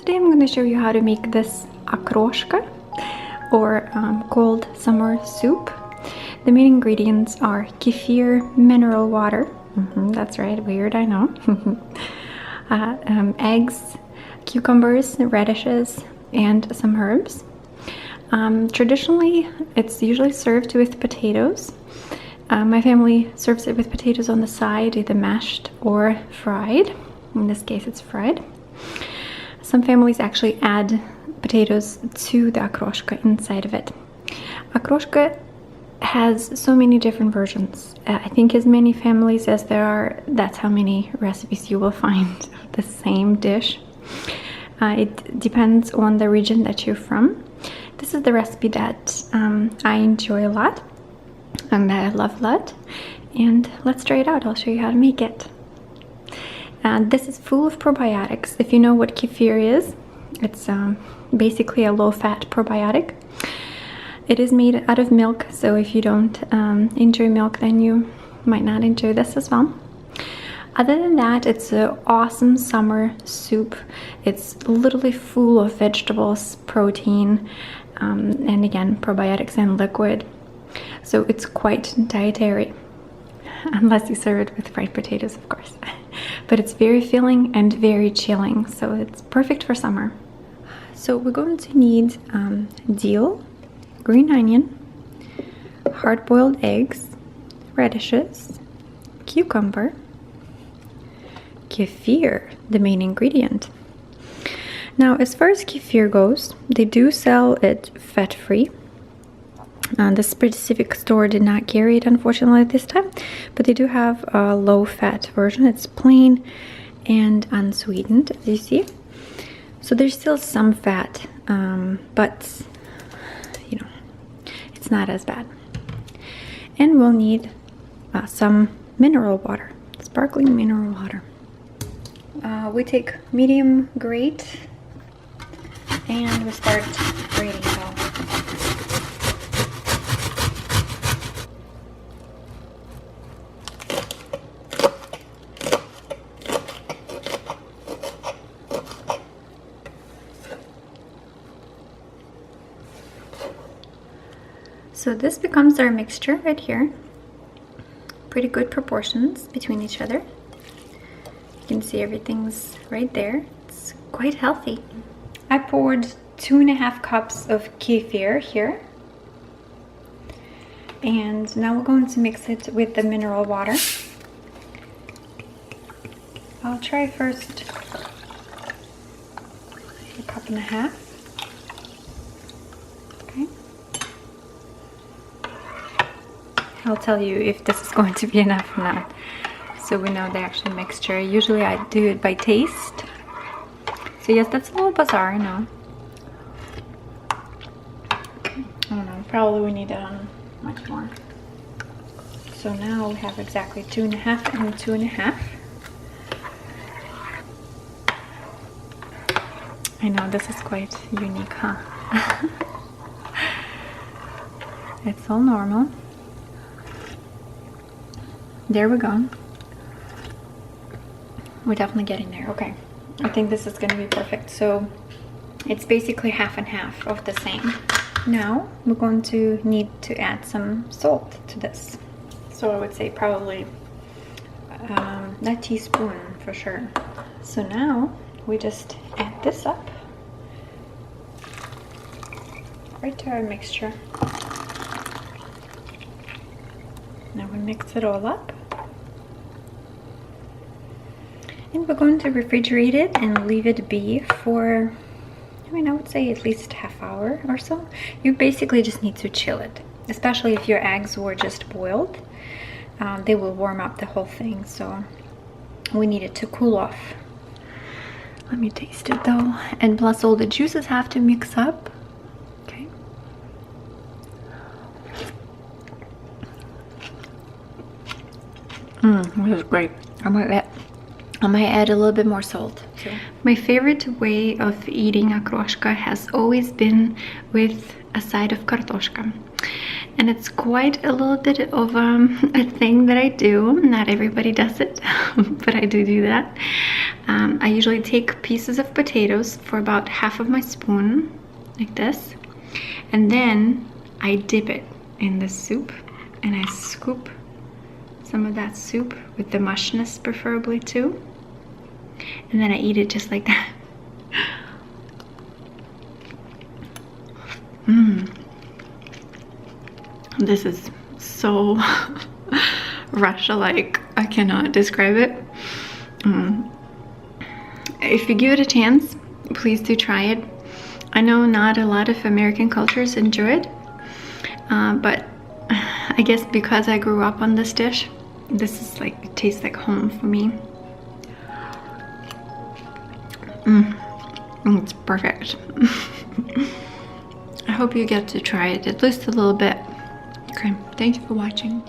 today I'm going to show you how to make this okroshka, or cold summer soup. The main ingredients are kefir, mineral water, that's right, weird, I know, eggs, cucumbers, radishes, and some herbs. Traditionally, it's usually served with potatoes. My family serves it with potatoes on the side, either mashed or fried. In this case, it's fried. Some families actually add potatoes to the okroshka inside of it. Okroshka has so many different versions. I think as many families as there are, that's how many recipes you will find of the same dish. It depends on the region that you're from. This is the recipe that I enjoy a lot and that I love a lot. And let's try it out. I'll show you how to make it. This is full of probiotics. If you know what kefir is, it's basically a low-fat probiotic. It is made out of milk, so if you don't enjoy milk, then you might not enjoy this as well. Other than that, it's an awesome summer soup. It's literally full of vegetables, protein, and again, probiotics and liquid. So it's quite dietary, unless you serve it with fried potatoes, of course. But it's very filling and very chilling, so it's perfect for summer. So we're going to need dill, green onion, hard-boiled eggs, radishes, cucumber, kefir, the main ingredient. Now, as far as kefir goes, they do sell it fat-free. The specific store did not carry it, unfortunately, this time, but they do have a low-fat version. It's plain and unsweetened, as you see. So there's still some fat, but you know, it's not as bad. And we'll need some mineral water, sparkling mineral water. We take medium grate and we start grating it all. So this becomes our mixture right here. Pretty good proportions between each other. You can see everything's right there. It's quite healthy. I poured 2.5 cups of kefir here. And now we're going to mix it with the mineral water. I'll try first 1.5 cups. I'll tell you if this is going to be enough or not, so we know the actual mixture. Usually I do it by taste. So yes, that's a little bizarre, I know. I don't know, probably we need much more. So now we have exactly 2.5 and 2.5. I know, this is quite unique, huh? It's all normal. There we go. We're definitely getting there. Okay, I think this is going to be perfect. So it's basically half and half of the same. Now we're going to need to add some salt to this. So I would say probably a teaspoon for sure. So now we just add this up right to our mixture. Now we mix it all up. And we're going to refrigerate it and leave it be for, I would say at least half hour or so. You basically just need to chill it, especially if your eggs were just boiled. They will warm up the whole thing, so we need it to cool off. Let me taste it though. And plus all the juices have to mix up. Okay. This is great. I might add a little bit more salt too. My favorite way of eating okroshka has always been with a side of kartoshka. And it's quite a little bit of a thing that I do. Not everybody does it, but I do that. I usually take pieces of potatoes for about half of my spoon, like this. And then I dip it in the soup and I scoop some of that soup with the mushness preferably too. And then I eat it just like that. This is so Russia-like. I cannot describe it. If you give it a chance, please do try it. I know not a lot of American cultures enjoy it, but I guess because I grew up on this dish, this is like, it tastes like home for me. It's perfect. I hope you get to try it at least a little bit. Okay, thank you for watching.